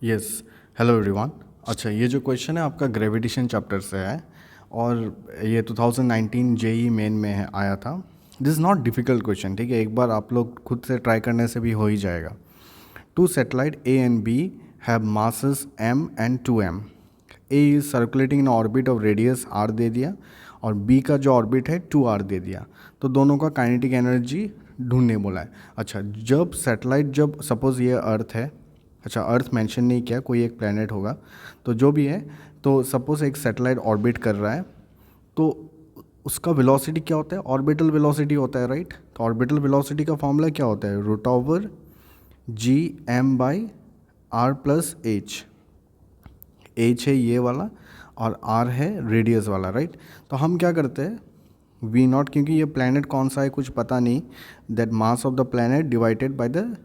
Yes. Hello everyone. अच्छा, ये जो क्वेश्चन है आपका ग्रेविटेशन चैप्टर से है और ये 2019 जेई मेन में है आया था। This is not difficult question, ठीक है। एक बार आप लोग खुद से ट्राई करने से भी हो ही जाएगा। Two satellite A and B have masses m and 2m। A is circulating in orbit of radius r दे दिया और b का जो ऑर्बिट है 2r दे दिया। तो दोनों का काइनेटिक एनर्जी ढूंढने बोला है। अच्छा, जब सपोज ये अर्थ है, अच्छा अर्थ मेंशन नहीं किया, कोई एक प्लेनेट होगा, तो जो भी है, तो सपोज एक सैटेलाइट ऑर्बिट कर रहा है, तो उसका वेलोसिटी क्या होता है? ऑर्बिटल वेलोसिटी होता है, राइट। तो ऑर्बिटल वेलोसिटी का फॉर्मूला क्या होता है? Root over G M by R plus H. H है ये वाला और आर है रेडियस वाला, राइट। तो हम क्या करते हैं, वी नॉट, क्योंकि ये प्लैनेट कौन सा है कुछ पता नहीं, that mass of the planet divided by the,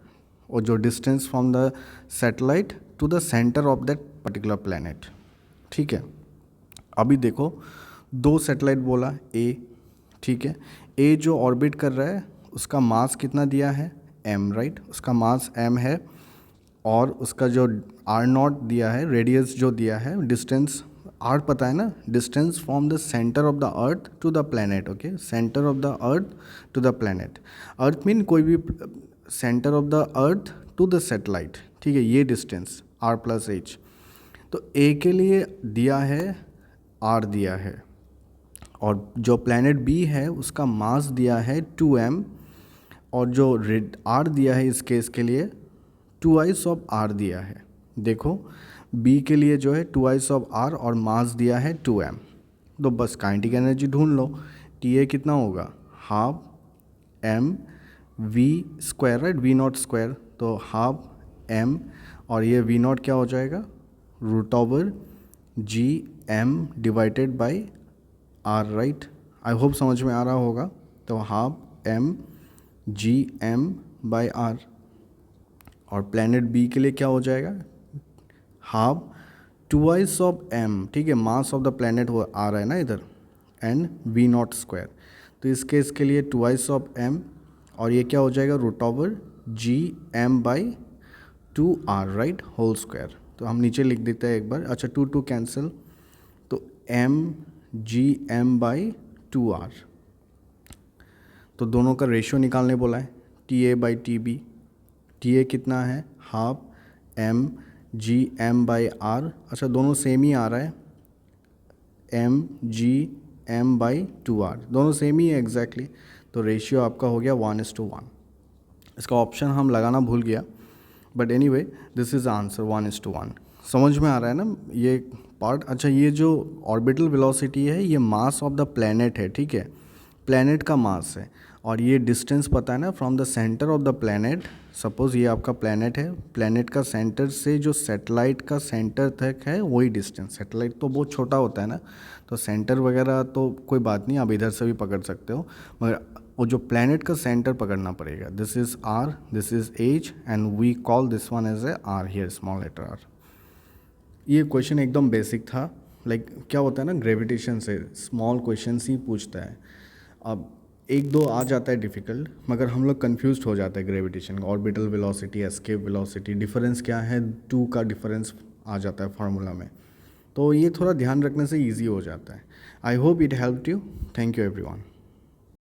और जो distance from the satellite to the centre of that particular planet, ठीक है। अभी देखो, दो सैटेलाइट बोला ए, ठीक है। ए जो ऑर्बिट कर रहा है उसका मास कितना दिया है? M, right. उसका मास एम है और उसका जो आर नॉट दिया है, रेडियस जो दिया है, डिस्टेंस आर पता है ना, distance from the centre of the earth to the planet, okay, centre of the earth to the planet. Earth mean कोई भी centre of the earth to the satellite, ठीक है, ये डिस्टेंस आर प्लस एच। तो ए के लिए दिया है, आर दिया है, और जो प्लैनेट बी है उसका मास दिया है 2m, और जो आर दिया है इस केस के लिए 2 ऑफ आर दिया है। देखो, बी के लिए जो है 2 ऑफ आर और मास दिया है 2m। तो बस काइनेटिक एनर्जी ढूंढ लो। टी ए कितना होगा? Half M V square, right, V not square, तो हाफ एम, और ये वी नॉट क्या हो जाएगा? Root over G M divided by R, right. I hope समझ में आ रहा होगा। तो half M G M by R, और प्लैनेट बी के लिए क्या हो जाएगा? हाफ 2 ऑफ एम, ठीक है, मास ऑफ द प्लैनेट वो आ रहा है ना इधर, एंड वी नॉट स्क्वायर। तो इस केस के लिए 2 ऑफ एम, और ये क्या हो जाएगा? Root over G M by 2r, right, whole square. तो हम नीचे लिख देते हैं एक बार। अच्छा, 2 कैंसिल, तो M G M by 2r। तो दोनों का रेशियो निकालने बोला है, T A by T B. T A कितना है? Half M G M by R. अच्छा, दोनों सेम ही आ रहा है, M G M by 2r, दोनों सेम ही है एग्जैक्टली। तो रेशियो आपका हो गया 1:1। इसका ऑप्शन हम लगाना भूल गया, but any way this is answer 1:1। समझ में आ रहा है ना ये पार्ट? अच्छा, ये जो ऑर्बिटल वेलोसिटी है ये मास ऑफ द प्लैनेट है, ठीक है, प्लैनेट का मास है, और ये डिस्टेंस पता है ना, from the centre of the planet. Suppose ये आपका प्लैनेट है, प्लैनेट का सेंटर से जो सैटेलाइट का सेंटर तक है वही डिस्टेंस। सैटेलाइट तो बहुत छोटा होता है ना, तो सेंटर वगैरह तो कोई बात नहीं, आप इधर से भी पकड़ सकते हो, मगर वो जो प्लैनेट का सेंटर पकड़ना पड़ेगा। This is R, this is H, and we call this one as a R here, small letter R. ये क्वेश्चन एकदम बेसिक था। लाइक क्या होता है ना, ग्रेविटेशन से स्मॉल क्वेश्चन ही पूछता है। अब एक दो आ जाता है डिफ़िकल्ट, मगर हम लोग कन्फ्यूज हो जाता है gravitation, orbital velocity, escape velocity, difference क्या है, टू का डिफरेंस आ जाता है फार्मूला में। तो ये थोड़ा ध्यान रखने से ईजी हो जाता है। I hope it help you. Thank you everyone.